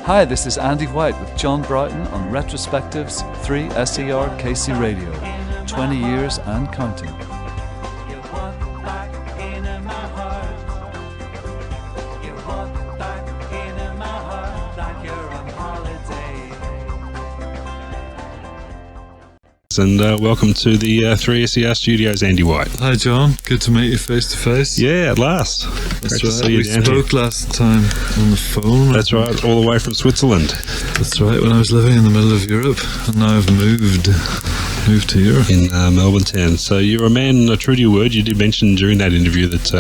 Hi, this is Andy White with John Broughton on Retrospectives 3 SER KC Radio. 20 years and counting. And welcome to the 3SER studios, Andy White. Hi John, good to meet you face to face. Yeah, at last. That's right, we spoke last time on the phone. That's right, all the way from Switzerland. That's right, when I was living in the middle of Europe, and now I've moved to Europe. In Melbourne town. So you're a man true to your word. You did mention during that interview that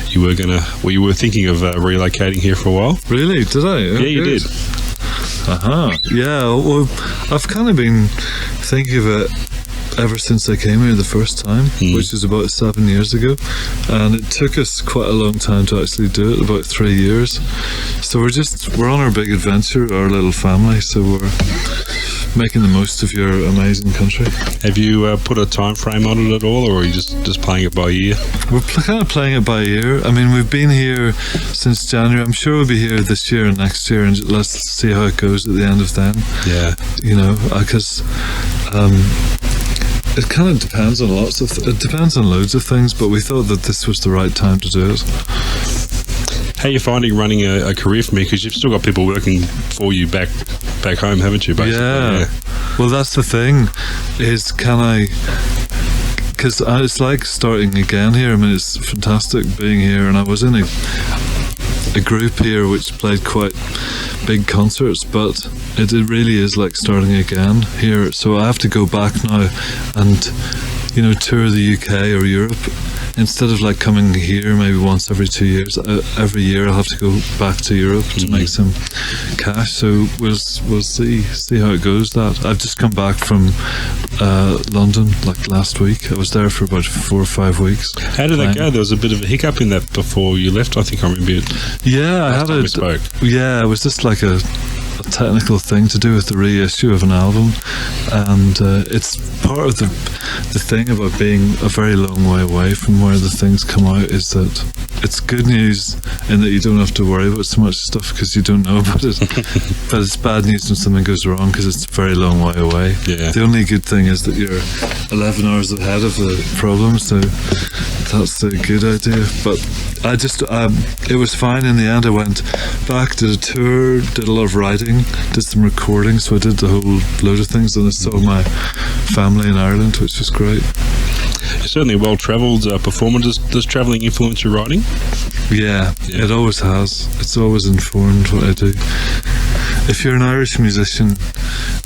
you were thinking of relocating here for a while. Really? Did I? Yeah, you did. Yeah, well, I've kind of been thinking of it ever since I came here the first time, which is about 7 years ago, and it took us quite a long time to actually do it, about 3 years. So we're on our big adventure, our little family, so we're making the most of your amazing country. Have you put a time frame on it at all, or are you just playing it by ear? We're kind of playing it by ear. I mean, we've been here since January. I'm sure we'll be here this year and next year, and let's see how it goes at the end of then. Yeah. You know, because it kind of depends on it depends on loads of things, but we thought that this was the right time to do it. How are you finding running a career for me? Because you've still got people working for you back home, haven't you, basically? Yeah. Well, that's the thing, is because it's like starting again here. I mean, it's fantastic being here, and I was in a group here which played quite big concerts, but it really is like starting again here. So I have to go back now and, you know, tour the UK or Europe. Instead of like coming here maybe once every 2 years, every year I'll have to go back to Europe to make some cash. So we'll see how it goes. That I've just come back from London like last week. I was there for about 4 or 5 weeks. How did that go? There was a bit of a hiccup in that before you left. I think I remember it. Yeah, I had we spoke. Yeah, it was just like a technical thing to do with the reissue of an album, and it's part of the thing about being a very long way away from where the things come out, is that it's good news in that you don't have to worry about so much stuff because you don't know about it, but it's bad news when something goes wrong because it's a very long way away. Yeah. The only good thing is that you're 11 hours ahead of the problem, so that's the good idea. But it was fine in the end. I went back, did a tour, did a lot of writing, did some recording, so I did a whole load of things, and I saw my family in Ireland, which was great. You're certainly a well-travelled performer. Does travelling influence your writing? Yeah, it always has. It's always informed what I do. If you're an Irish musician,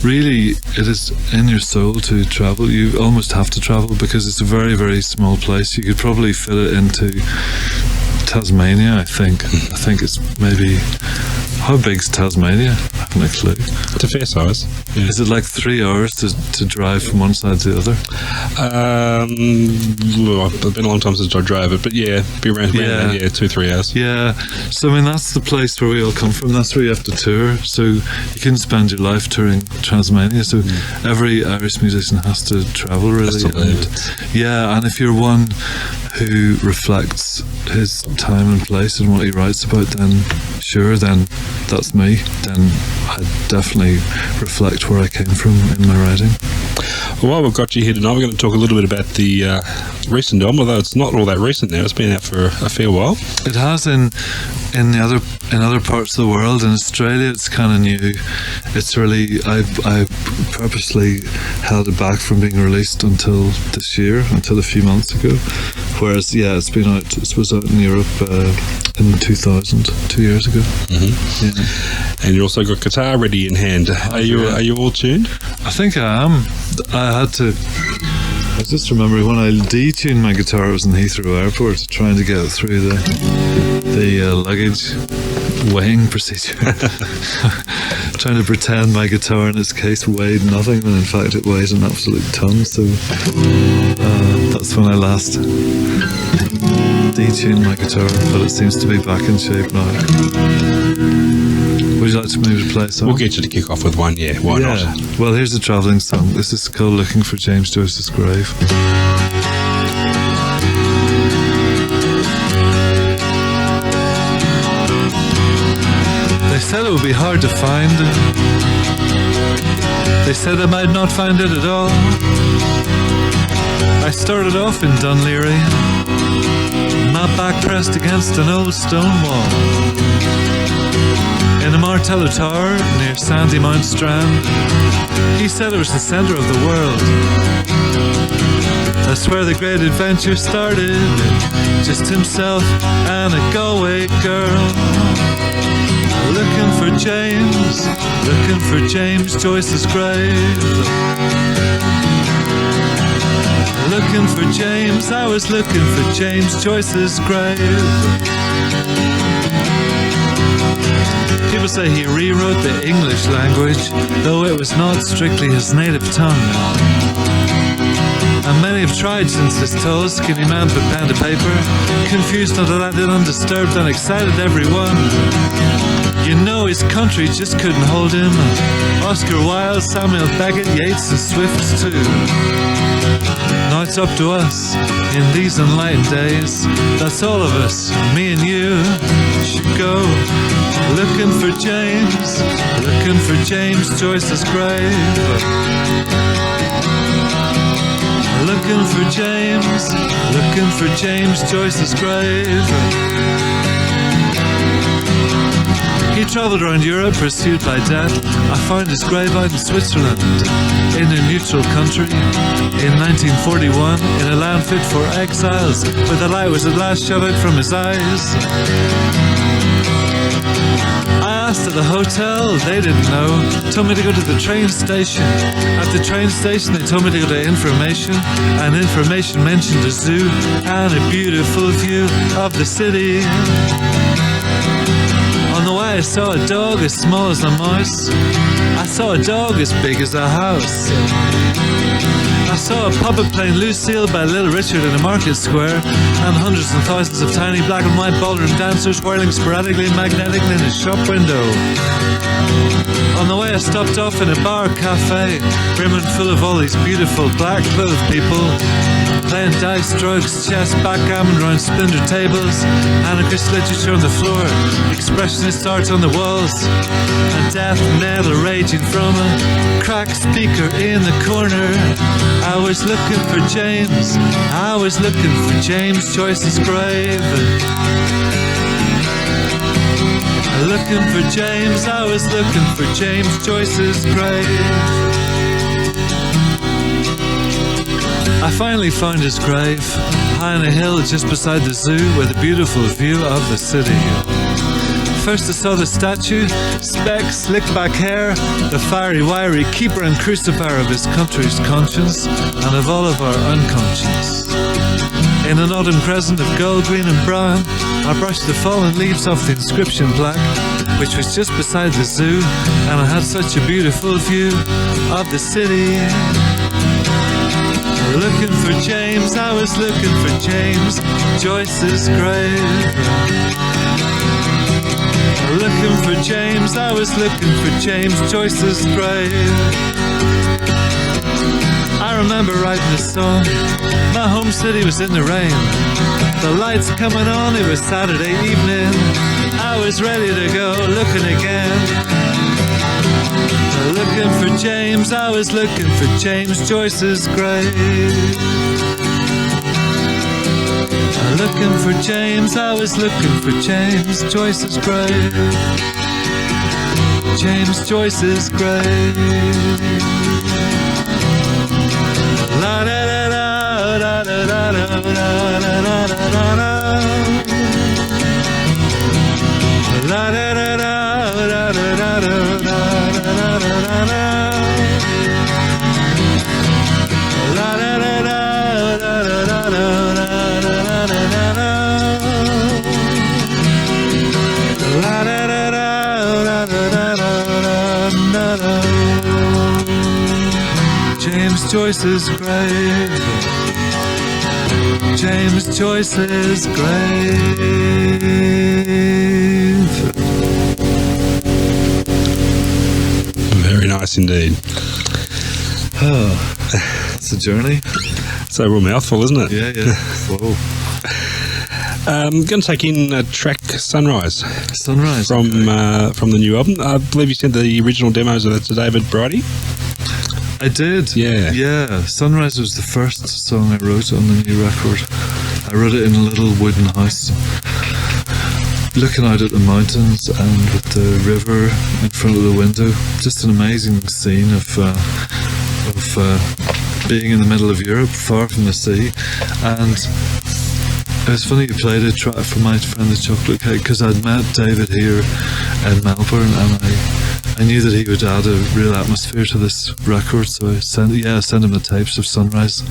really it is in your soul to travel. You almost have to travel because it's a very, very small place. You could probably fit it into Tasmania, I think. I think it's maybe... How big's Tasmania? I haven't a clue. It's a fair size. Yeah. Is it like 3 hours to drive from one side to the other? It's been a long time since I drove it, but yeah, be around 2-3 hours. Yeah, so I mean that's the place where we all come from. That's where you have to tour. So you can spend your life touring Tasmania. So every Irish musician has to travel, really. And if you're one who reflects his time and place and what he writes about, then sure, then that's me. Then I definitely reflect where I came from in my writing. Well, while we've got you here tonight, we're going to talk a little bit about the recent album, although it's not all that recent now. It's been out for a fair while. It has in other parts of the world. In Australia, it's kind of new. It's really I purposely held it back from being released until this year, until a few months ago. Whereas, it's been out. It was out in Europe in 2000, 2 years ago. Yeah. And you also got guitar ready in hand. Are you all tuned? I think I am. I just remember when I detuned my guitar, I was in Heathrow Airport trying to get it through the luggage weighing procedure. Trying to pretend my guitar in its case weighed nothing, when in fact it weighs an absolute ton. So that's when I last detuned my guitar, but it seems to be back in shape now. Would you like to maybe play a song? We'll get you to kick off with one, why not? Well, here's a travelling song. This is called Looking for James Joyce's Grave. said it would be hard to find. They said I might not find it at all. I started off in Dunleary, my back pressed against an old stone wall. In a Martello Tower near Sandymount Strand, he said it was the centre of the world. That's where the great adventure started, just himself and a Galway girl. Looking for James Joyce's grave. Looking for James, I was looking for James Joyce's grave. People say he rewrote the English language, though it was not strictly his native tongue. And many have tried since this tall, skinny man put pen to paper, confused, not elected, undisturbed, and excited everyone. You know his country just couldn't hold him. Oscar Wilde, Samuel Beckett, Yeats and Swift too. Now it's up to us in these enlightened days. That's all of us, me and you, should go looking for James Joyce's grave. Looking for James Joyce's grave. He travelled around Europe, pursued by death. I found his grave out in Switzerland, in a neutral country, in 1941, in a land fit for exiles, where the light was at last shut out from his eyes. I asked at the hotel, they didn't know. Told me to go to the train station. At the train station they told me to go to information, and information mentioned a zoo and a beautiful view of the city. On the way I saw a dog as small as a mouse. I saw a dog as big as a house. I saw a puppet playing Lucille by Little Richard in a market square, and hundreds and thousands of tiny black and white ballroom dancers whirling sporadically and magnetically in a shop window. On the way I stopped off in a bar cafe, brimming full of all these beautiful black-clothed people, playing dice, drugs, chess, backgammon round splintered tables, anarchist literature on the floor, expressionist art on the walls, and death metal raging from a cracked speaker in the corner. I was looking for James Joyce's grave. Looking for James, I was looking for James Joyce's grave. I finally found his grave, high on a hill just beside the zoo, with a beautiful view of the city. First I saw the statue, specs, slicked back hair, the fiery, wiry keeper and crucifier of his country's conscience, and of all of our unconscious. In an autumn crescent of gold, green and brown, I brushed the fallen leaves off the inscription plaque, which was just beside the zoo, and I had such a beautiful view of the city. Looking for James, I was looking for James Joyce's grave. Looking for James, I was looking for James Joyce's grave. I remember writing this song, my home city was in the rain. The lights coming on, it was Saturday evening. I was ready to go, looking again. Looking for James, I was looking for James Joyce's grave. Looking for James, I was looking for James Joyce's grave. James Joyce's grave. La da da da da da da da da da da. La da da da da da da da da. James Joyce's grave. James Joyce's grave. Very nice indeed. Oh, it's a journey. It's a real mouthful, isn't it? Yeah. Whoa. I'm going to take in track Sunrise. Sunrise. From the new album. I believe you sent the original demos of that to David Brody. I did. Yeah. Sunrise was the first song I wrote on the new record. I wrote it in a little wooden house, looking out at the mountains and with the river in front of the window. Just an amazing scene of being in the middle of Europe, far from the sea. And it was funny you played a track from my friend the Chocolate Cake, because I'd met David here in Melbourne, and I knew that he would add a real atmosphere to this record, so I sent him the tapes of Sunrise,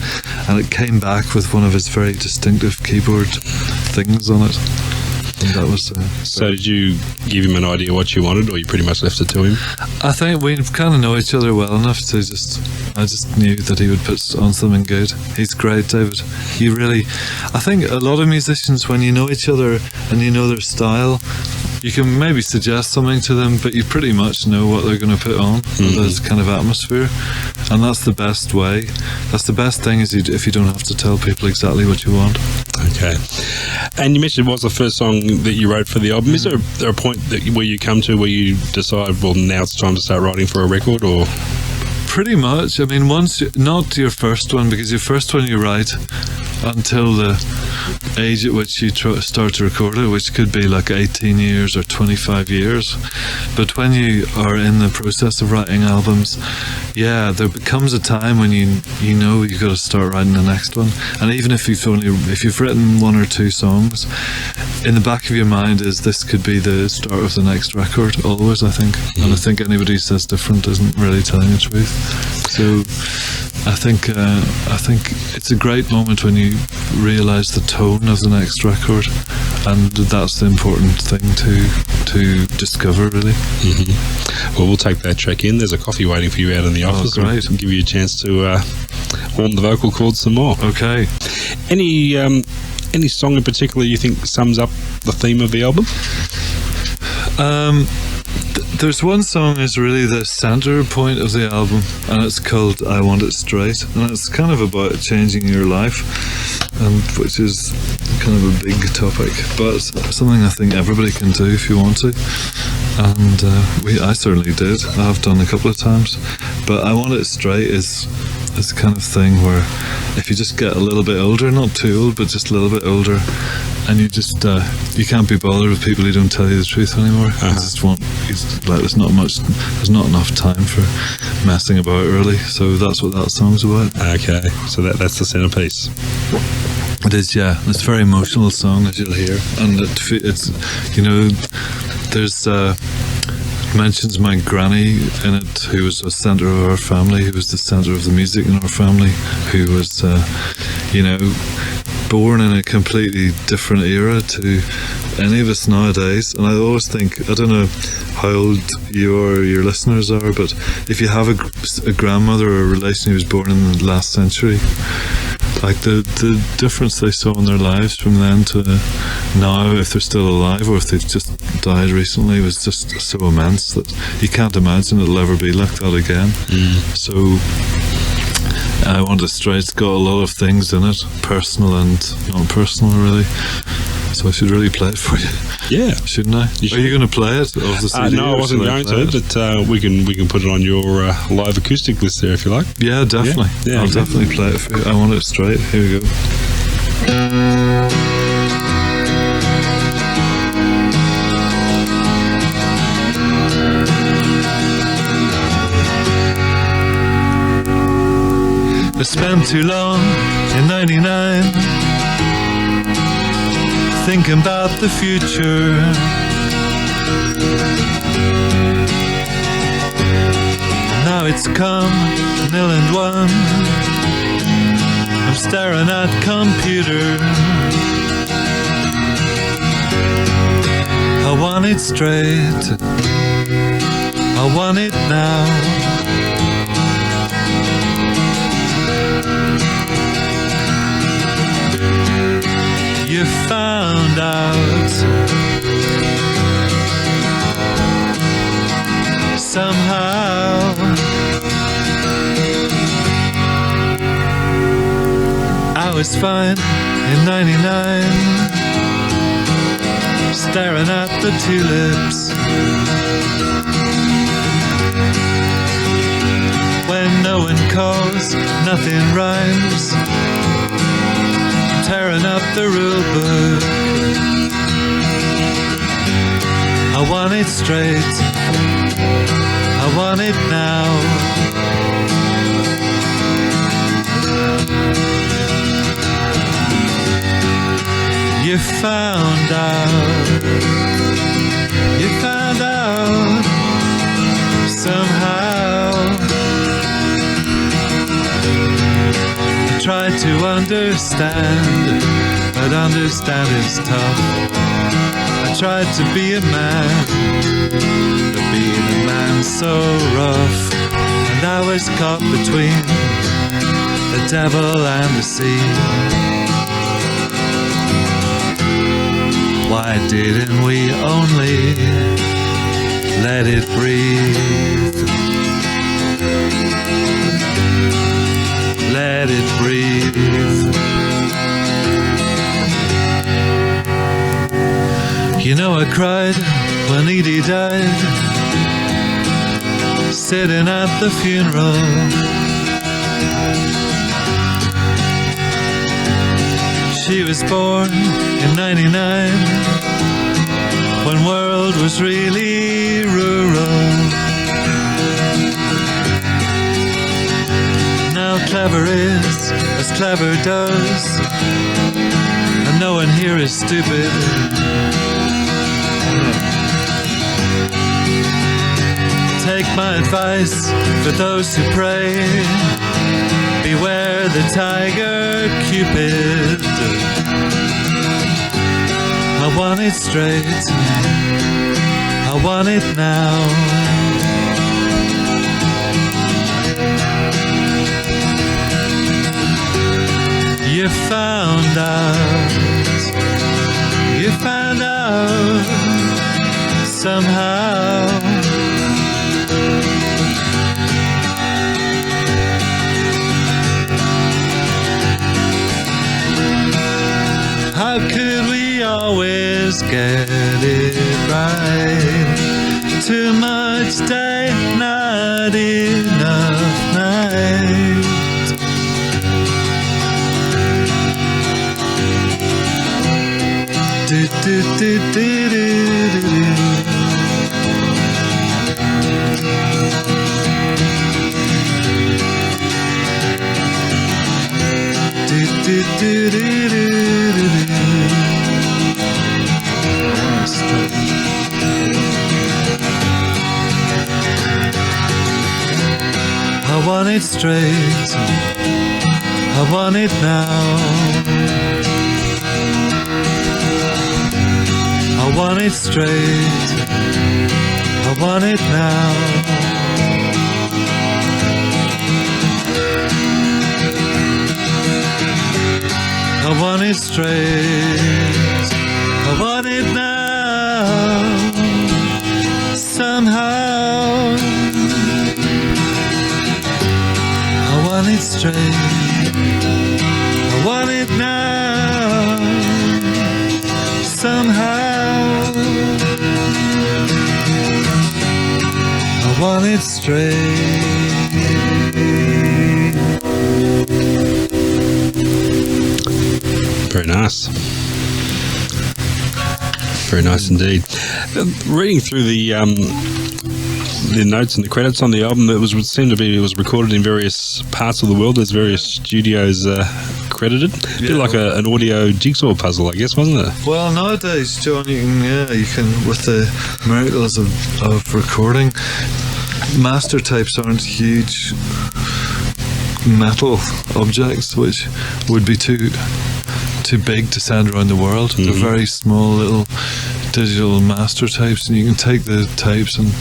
and it came back with one of his very distinctive keyboard things on it. And that was so did you give him an idea what you wanted, or you pretty much left it to him? I think we kind of know each other well enough to I just knew that he would put on something good. He's great, David. I think a lot of musicians, when you know each other and you know their style, you can maybe suggest something to them, but you pretty much know what they're going to put on, this kind of atmosphere, and that's the best way. That's the best thing, is if you don't have to tell people exactly what you want. Okay. And you mentioned it was the first song that you wrote for the album. Is there a point where you come to where you decide, well, now it's time to start writing for a record, or...? Pretty much. I mean, not your first one, because your first one you write until the age at which you start to record it, which could be like 18 years or 25 years. But when you are in the process of writing albums, there becomes a time when you know you've got to start writing the next one. And even if you've written one or two songs, in the back of your mind is, this could be the start of the next record, always, I think. And I think anybody who says different isn't really telling the truth. So I think it's a great moment when you realise the tone of the next record, and that's the important thing to discover, really. Well, we'll take that track in. There's a coffee waiting for you out in the office. Oh, great. And give you a chance to warm the vocal cords some more. Okay. Any song in particular you think sums up the theme of the album? There's one song is really the centre point of the album, and it's called I Want It Straight, and it's kind of about changing your life, and which is kind of a big topic, but something I think everybody can do if you want to. And I certainly did. I have done a couple of times, but I Want It Straight is this kind of thing where if you just get a little bit older, not too old, but just a little bit older, and you just you can't be bothered with people who don't tell you the truth anymore. There's not enough time for messing about, really. So that's what that song's about. Okay, so that's the centerpiece. It is, yeah. It's a very emotional song, as you'll hear, and it's there's mentions my granny in it, who was a centre of our family, who was the centre of the music in our family, who was born in a completely different era to any of us nowadays. And I always think, I don't know how old you or your listeners are, but if you have a grandmother or a relation who was born in the last century, like the difference they saw in their lives from then to now, if they're still alive or if they've just died recently, was just so immense that you can't imagine it'll ever be like that again. So I Want It Straight, it's got a lot of things in it, personal and non-personal, really. So I should really play it for you. Yeah, shouldn't I? Are you going to play it off the CD? No, I wasn't going to, but we can put it on your live acoustic list there if you like. Yeah, definitely. Yeah, I'll definitely play it for you. I Want It Straight. Here we go. I spent too long in 99 thinking about the future. Now it's come, 0-1. I'm staring at computer. I want it straight, I want it now. You found out somehow. I was fine in 99. staring at the tulips. When no one calls, nothing rhymes. Tearing up the rule book. I want it straight, I want it now. You found out somehow. I tried to understand, but understand is tough. I tried to be a man, but being a man's so rough. And I was caught between the devil and the sea. Why didn't we only let it breathe? Let it breathe. You know I cried when Edie died, sitting at the funeral. She was born in 99, when world was really rural. Now clever is as clever does, and no one here is stupid. Take my advice for those who pray, beware the tiger Cupid. I want it straight, I want it now. You found out somehow. How could we always get it right? Too much day, not enough night. Do do do do do do. Do do do do do. I want it straight, I want it now. I want it straight, I want it now. I want it straight, I want it now. Somehow I want it straight, I want it now. Somehow I want it straight. Very nice. Very nice indeed. Reading through the notes and the credits on the album, it was recorded in various parts of the world. There's various studios credited. A bit like an audio jigsaw puzzle, I guess, wasn't it? Well, nowadays, John, you can with the miracles of recording, master tapes aren't huge metal objects which would be too big to send around the world. They're very small little digital master tapes, and you can take the tapes and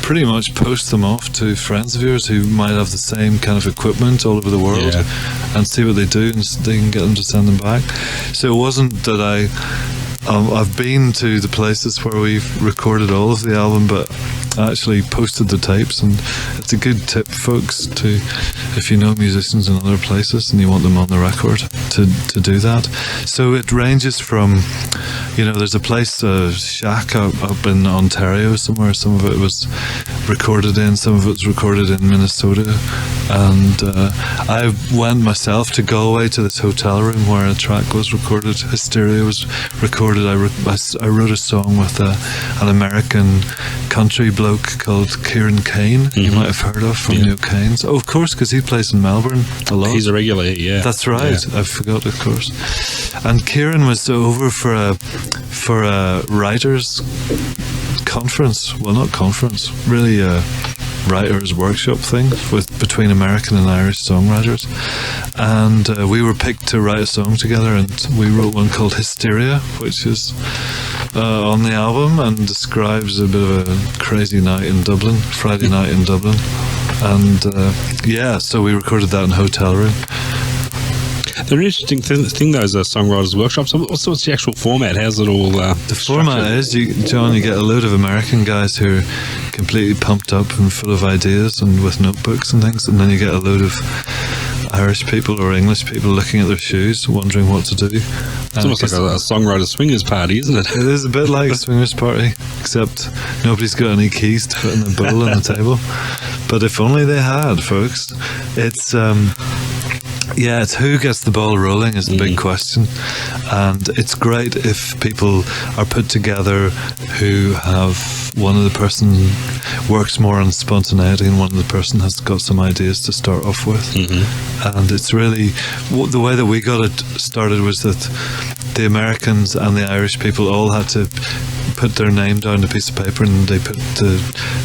pretty much post them off to friends of yours who might have the same kind of equipment all over the world, and see what they do, and they can get them to send them back. So it wasn't that I've been to the places where we've recorded all of the album, but I actually posted the tapes, and it's a good tip, folks, to if you know musicians in other places and you want them on the record, to do that. So it ranges from, there's a place, a shack up in Ontario somewhere. Some of it was recorded in, some of it was recorded in Minnesota. And I went myself to Galway to this hotel room where a track was recorded. Hysteria was recorded. I wrote a song with an American country bloke called Kieran Kane. You might have heard of from the O'Kanes. Oh, of course, because he plays in Melbourne a lot. He's a regular here, yeah. That's right. Yeah. I forgot, of course. And Kieran was over for a writers' conference. Well, not conference, really a writers' workshop thing between American and Irish songwriters. And we were picked to write a song together, and we wrote one called Hysteria, which is on the album and describes a bit of a crazy night in Dublin, Friday night in Dublin. And so we recorded that in a hotel room. They're an interesting thing, those songwriters' workshops. What's the actual format? How's it all The format is, John, you get a load of American guys who are completely pumped up and full of ideas and with notebooks and things, and then you get a load of Irish people or English people looking at their shoes, wondering what to do. It's almost like a songwriter swingers party, isn't it? It is a bit like a swingers party, except nobody's got any keys to put in the bowl on the table. But if only they had, folks. It's it's who gets the ball rolling is the big question. And it's great if people are put together who have one of the person works more on spontaneity and one of the person has got some ideas to start off with. And it's really, the way that we got it started was that the Americans and the Irish people all had to put their name down on a piece of paper, and they put the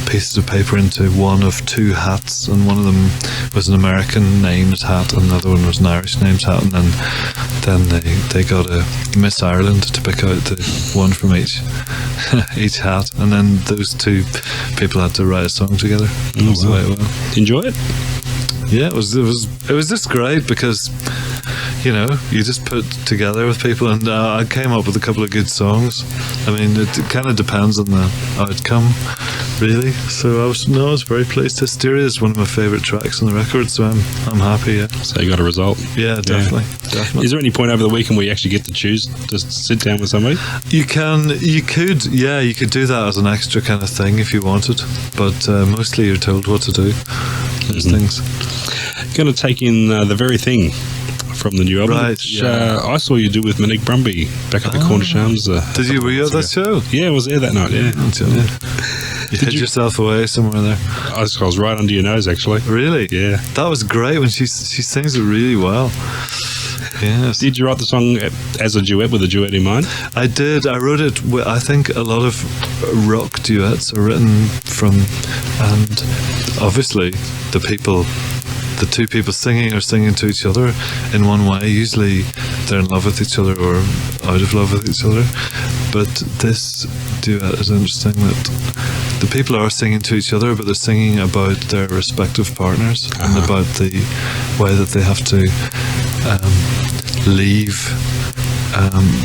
pieces of paper into one of two hats, and one of them was an American named hat and the other one was an Irish named hat, and then they got a Miss Ireland to pick out the one from each hat, and then those two people had to write a song together. That's the way it went. Enjoy it? Yeah, it was just great because you just put together with people, and I came up with a couple of good songs. I mean, it kind of depends on the outcome, really. So I was very pleased. Hysteria is one of my favourite tracks on the record, so I'm happy. Yeah. So you got a result. Yeah, definitely. Is there any point over the weekend where you actually get to choose to sit down with somebody? You could do that as an extra kind of thing if you wanted, but mostly you're told what to do. Those things. Going to take in The Very Thing from the new album, right, which I saw you do with Monique Brumby back at the Cornish Arms. Did you? Were you at that show? Yeah, I was there that night, yeah. You hid yourself away somewhere there. I was right under your nose, actually. Really? Yeah. That was great when she sings it really well. Yes. Did you write the song as a duet, with a duet in mind? I did. I wrote it with, I think a lot of rock duets are written from, and obviously the two people singing are singing to each other in one way. Usually they're in love with each other or out of love with each other. But this duet is interesting that the people are singing to each other, but they're singing about their respective partners and about the way that they have to leave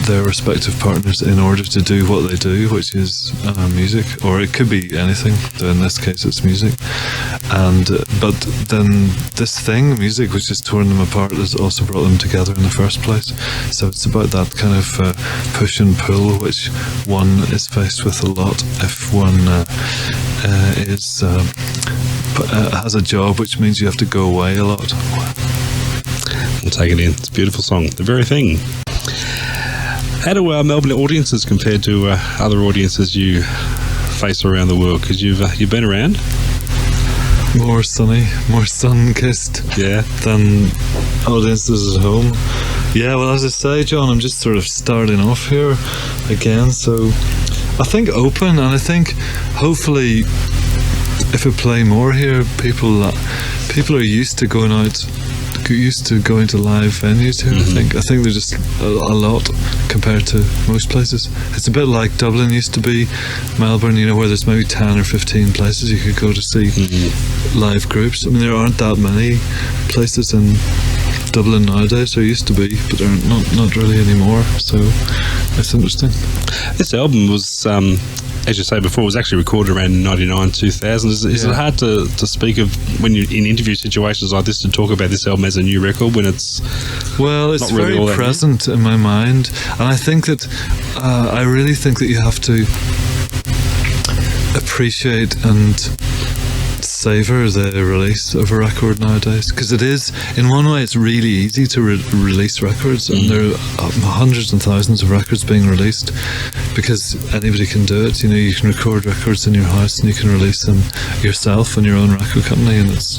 their respective partners in order to do what they do, which is music, or it could be anything. In this case, it's music. And but then this thing, music, which has torn them apart, has also brought them together in the first place. So it's about that kind of push and pull, which one is faced with a lot if one has a job, which means you have to go away a lot. We'll take it in. It's a beautiful song. The Very Thing. How do Melbourne audiences compare to other audiences you face around the world? Because you've been around. More sunny, more sun-kissed than audiences at home. Yeah, well, as I say, John, I'm just sort of starting off here again. So I think open, and I think hopefully if I play more here, people are used to going out, used to going to live venues here. I think they're just a lot compared to most places. It's a bit like Dublin used to be, Melbourne, where there's maybe 10 or 15 places you could go to see live groups. I mean, there aren't that many places in Dublin nowadays. There used to be, but there are not really anymore. So it's interesting. This album was as you say before, it was actually recorded around 99, 2000. Is it hard to speak of, when you're in interview situations like this, to talk about this album as a new record when it's it's not really very present in my mind, and I think that I really think that you have to appreciate and savour the release of a record nowadays, because it is, in one way, it's really easy to release records, and there are hundreds and thousands of records being released because anybody can do it. You can record records in your house and you can release them yourself on your own record company, and it's,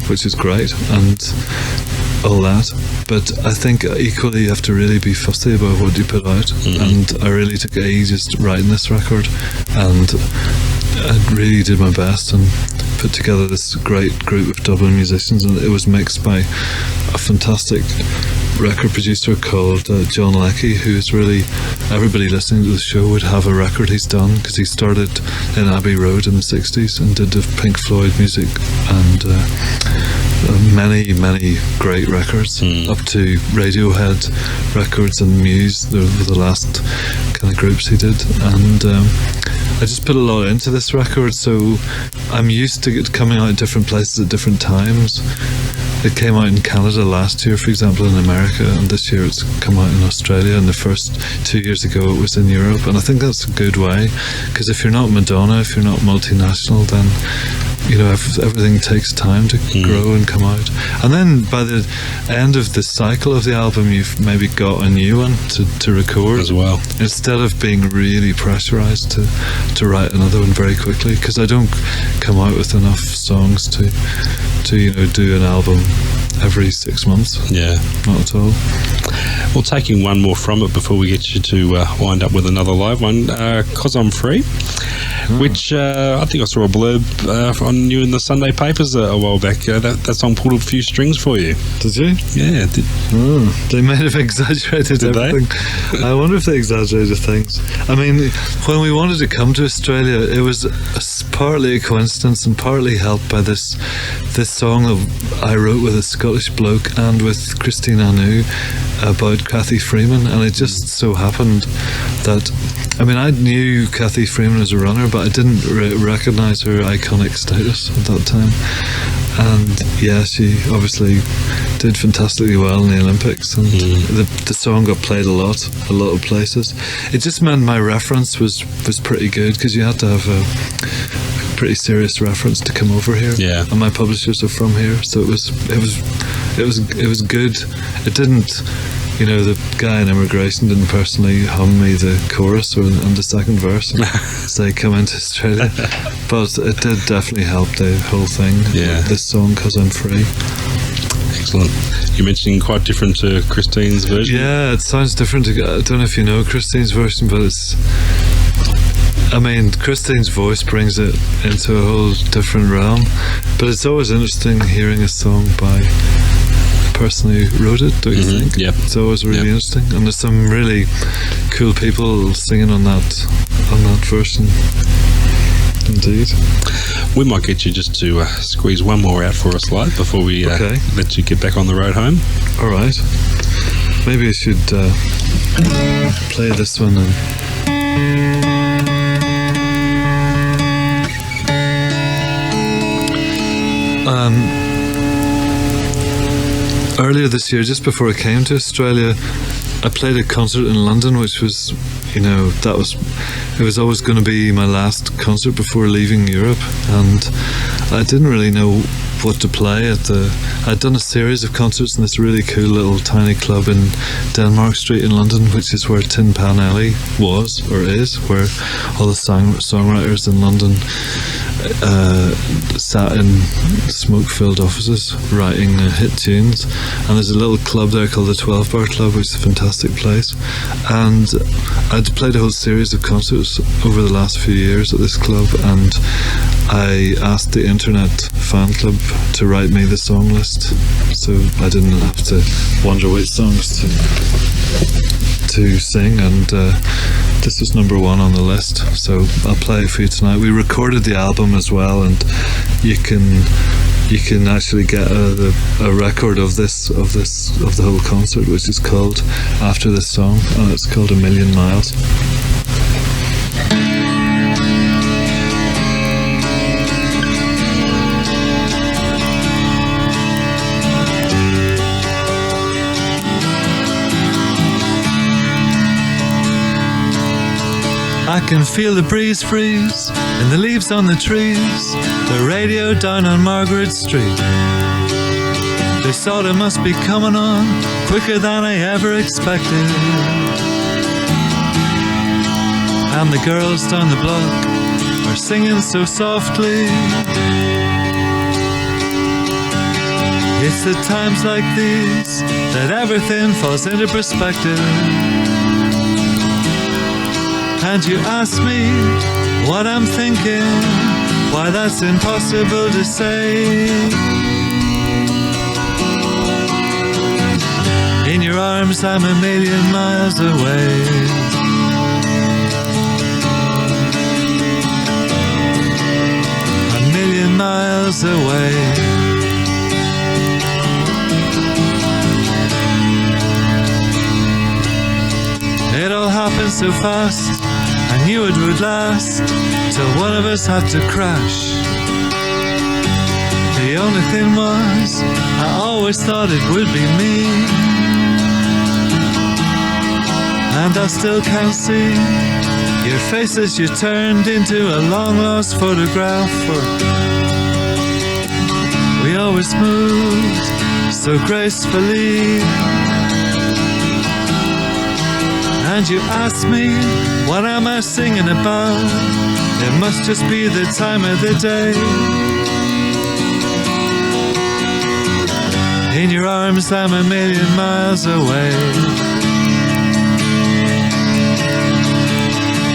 which is great and all that. But I think equally you have to really be fussy about what you put out, and I really took ages writing this record, and I really did my best and put together this great group of Dublin musicians, and it was mixed by a fantastic record producer called John Leckie, who is really, everybody listening to the show would have a record he's done, because he started in Abbey Road in the 60s and did the Pink Floyd music and many great records, up to Radiohead records and Muse. They were the last kind of groups he did, and I just put a lot into this record, so I'm used to it coming out in different places at different times. It came out in Canada last year, for example, in America, and this year it's come out in Australia, and the first 2 years ago it was in Europe, and I think that's a good way, because if you're not Madonna, if you're not multinational, then everything takes time to grow and come out. And then by the end of the cycle of the album, you've maybe got a new one to record as well, instead of being really pressurized to write another one very quickly, because I don't come out with enough songs to do an album every 6 months. Not at all. Well, taking one more from it before we get you to wind up with another live one, 'Cause I'm Free, which I think I saw a blurb on you in the Sunday papers a while back. That song pulled a few strings for you. Did you? Yeah, it did. They may have exaggerated everything. I wonder if they exaggerated things. I mean, when we wanted to come to Australia, it was partly a coincidence and partly helped by this song that I wrote with a Scottish bloke and with Christine Anu about Cathy Freeman, and it just so happened that, I mean, I knew Cathy Freeman as a runner, but I didn't recognise her iconic status at that time. And yeah, she obviously did fantastically well in the Olympics, and the song got played a lot of places. It just meant my reference was pretty good, because you had to have a pretty serious reference to come over here. Yeah. And my publishers are from here, so it was good. It didn't, the guy in immigration didn't personally hum me the chorus and the second verse and say come into Australia, but it did definitely help the whole thing. Yeah. This song, 'Cause I'm Free. Excellent. You're mentioning quite different to Christine's version. Yeah, it sounds different. I don't know if you know Christine's version, but Christine's voice brings it into a whole different realm, but it's always interesting hearing a song by the person who wrote it, don't you think? Yep. It's always really interesting, and there's some really cool people singing on that version. Indeed. We might get you just to squeeze one more out for us live before we let you get back on the road home. All right. Maybe I should play this one and... earlier this year, just before I came to Australia, I played a concert in London, which was, it was always going to be my last concert before leaving Europe, and I didn't really know what to play I'd done a series of concerts in this really cool little tiny club in Denmark Street in London, which is where Tin Pan Alley was, or is, where all the songwriters in London sat in smoke-filled offices writing hit tunes, and there's a little club there called the 12 Bar Club, which is a fantastic place, and I'd played a whole series of concerts over the last few years at this club, and I asked the internet fan club to write me the song list, so I didn't have to wonder which songs to sing, and this was number one on the list, so I'll play it for you tonight. We recorded the album as well, and you can actually get a record of the whole concert, which is called after this song, and it's called A Million Miles. can feel the breeze freeze in the leaves on the trees. The radio down on Margaret Street. They thought it must be coming on quicker than I ever expected. And the girls down the block are singing so softly. It's at times like these that everything falls into perspective. And you ask me what I'm thinking, why that's impossible to say. In your arms I'm a million miles away. A million miles away. It all happened so fast, I knew it would last, till one of us had to crash. The only thing was, I always thought it would be me. And I still can't see your face as you turned into a long lost photograph. For we always moved so gracefully. And you ask me, what am I singing about? It must just be the time of the day. In your arms I'm a million miles away.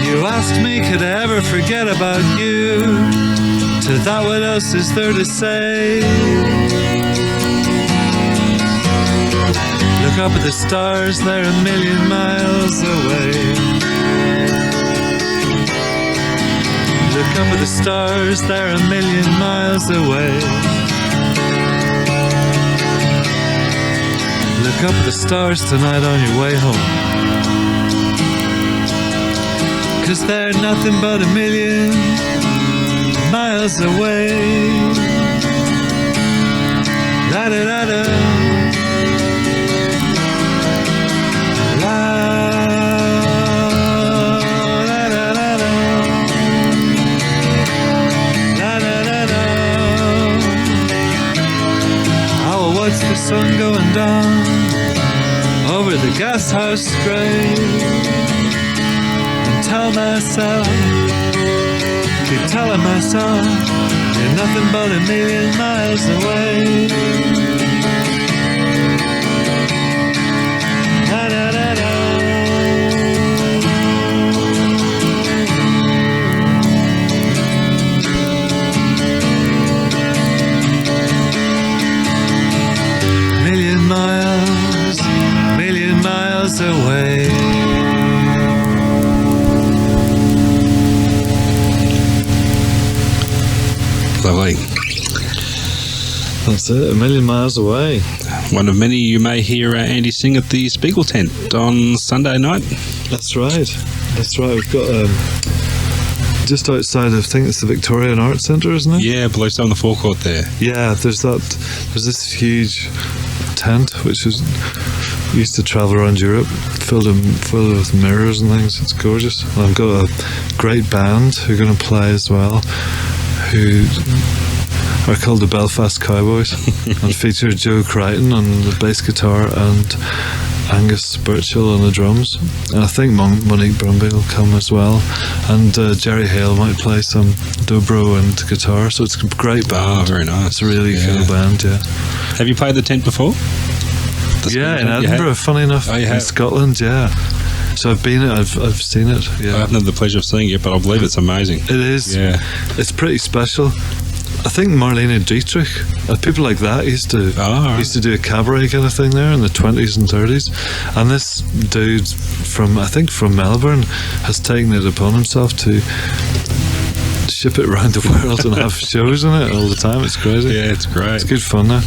You asked me, could I ever forget about you? To that, what else is there to say? Look up at the stars, they're a million miles away. Look up at the stars, they're a million miles away. Look up at the stars tonight on your way home. 'Cause they're nothing but a million miles away. La-da-da-da. Watch the sun going down over the gas house grey, and tell myself, keep telling myself, you're nothing but a million miles away. Da, da, da, da. Million miles away. Lovely. That's it, a million miles away. One of many you may hear Andy sing at the Spiegel tent on Sunday night. That's right. That's right. We've got just outside of, I think it's the Victorian Arts Centre, isn't it? Yeah, below on the forecourt there. Yeah, there's this huge tent which is used to travel around Europe, filled with mirrors and things. It's gorgeous. And I've got a great band who are going to play as well, who are called the Belfast Cowboys, and feature Joe Crichton on the bass guitar and Angus Birchall on the drums, and I think Monique Brumby will come as well, and Jerry Hale might play some dobro and guitar, so it's a great band. Oh, very nice. It's a really cool band, yeah. Have you played the tent before? Yeah, in Edinburgh, funny enough, in Scotland, yeah. So I've been, I've seen it. Yeah, I haven't had the pleasure of seeing it, but I believe it's amazing. It is. Yeah, it's pretty special. I think Marlene Dietrich, people like that used to do a cabaret kind of thing there in the 20s and 30s, and this dude from Melbourne has taken it upon himself to ship it around the world and have shows in it all the time. It's crazy. Yeah, it's great. It's good fun though.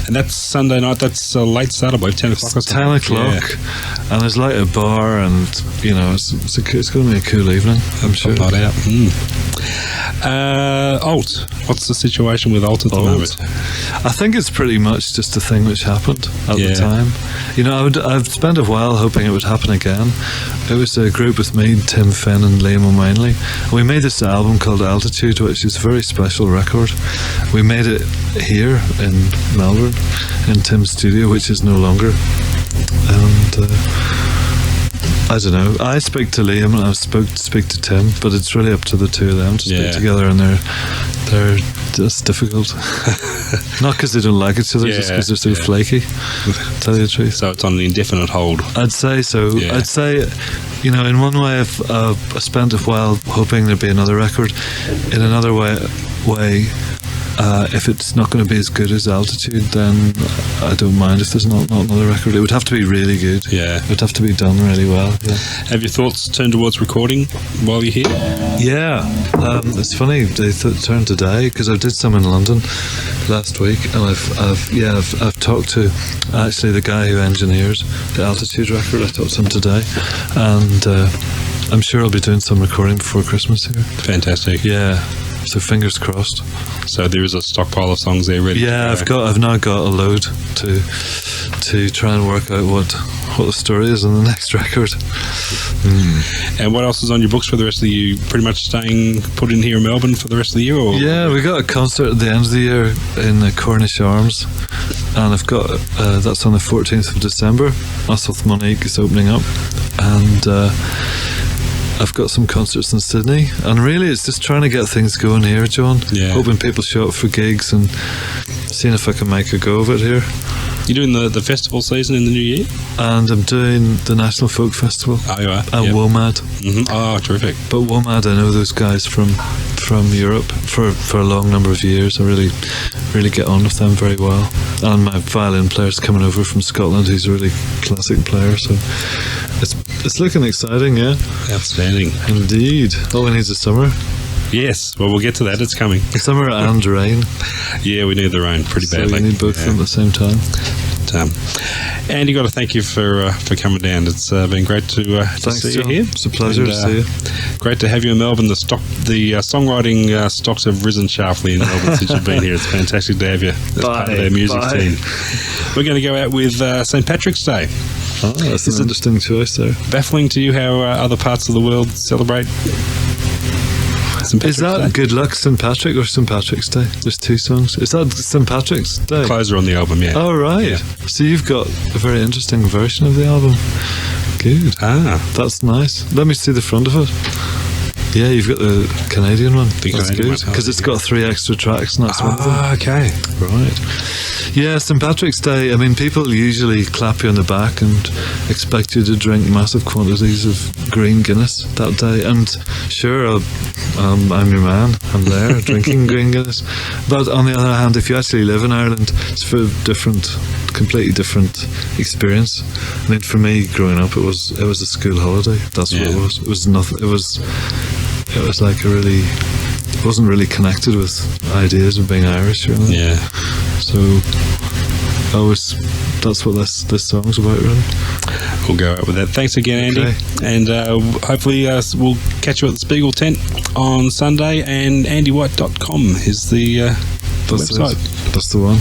And that's Sunday night. That's a late start, about 10 o'clock. It's 10 o'clock, and there's like a bar, and you know, it's going to be a cool evening, I'm sure. Not out. Alt. What's the situation with Alt at the moment? I think it's pretty much just a thing which happened at the time. You know, I've spent a while hoping it would happen again. It was a group with me, Tim Finn and Liam O'Manley. We made this album called Altitude, which is a very special record. We made it here in Melbourne, in Tim's studio, which is no longer. And I don't know. I speak to Liam and I speak to Tim, but it's really up to the two of them to speak together, and they're just difficult. Not because they don't like each other, just because they're so flaky. Tell you the truth. So it's on an indefinite hold. I'd say so. Yeah. I'd say, you know, in one way, I spent a while hoping there'd be another record. In another way. If it's not going to be as good as Altitude, then I don't mind if there's not another record. It would have to be really good. Yeah. It would have to be done really well. Yeah. Have your thoughts turned towards recording while you're here? Yeah. It's funny, they turned today, because I did some in London last week, and I've talked to actually the guy who engineers the Altitude record. I talked to him today, and I'm sure I'll be doing some recording before Christmas here. Fantastic. Yeah. So fingers crossed. So there is a stockpile of songs there ready. Yeah, I've now got a load to try and work out what the story is on the next record. And what else is on your books for the rest of the year? You pretty much staying put in here in Melbourne for the rest of the year? Or? Yeah, we got a concert at the end of the year in the Cornish Arms, and I've got that's on the 14th of December. Us with Monique is opening up, and I've got some concerts in Sydney, and really it's just trying to get things going here, John. Yeah. Hoping people show up for gigs and seeing if I can make a go of it here. You're doing the festival season in the new year? And I'm doing the National Folk Festival. Oh, you are? And WOMAD. Mm-hmm. Oh, terrific. But WOMAD, I know those guys from Europe for a long number of years. I really get on with them very well. And my violin player's coming over from Scotland. He's a really classic player, so it's looking exciting, yeah. Outstanding. Indeed. All we need is summer. Yes, well, we'll get to that. It's coming. Summer and rain. Yeah, we need the rain pretty badly. So we need both of them at the same time. Andy, got to thank you for coming down. It's been great to see you here. It's a pleasure to see you. Great to have you in Melbourne. The songwriting stocks have risen sharply in Melbourne since you've been here. It's fantastic to have you as part of our music team. We're going to go out with St. Patrick's Day. Oh, that's an interesting choice there. Baffling to you how other parts of the world celebrate St. Patrick's Is that Day? Good Luck St. Patrick or St. Patrick's Day? There's two songs. Is that St. Patrick's Day? Closer on the album, yeah. Oh, right. Yeah. So you've got a very interesting version of the album. Good. That's nice. Let me see the front of it. Yeah, you've got the Canadian one. That's good, because it's got 3 extra tracks, and that's one of them. Okay. Right. Yeah, St. Patrick's Day, I mean, people usually clap you on the back and expect you to drink massive quantities of green Guinness that day. And sure, I'm your man. I'm there drinking green Guinness. But on the other hand, if you actually live in Ireland, it's for a completely different experience. I mean, for me, growing up, it was a school holiday. That's what it was. It was nothing. It was like it wasn't really connected with ideas of being Irish or anything. Yeah. So that's what this song's about, really. We'll go out with that. Thanks again, Andy. Okay. And hopefully we'll catch you at the Spiegel tent on Sunday, and andywhite.com is the website. That's the one.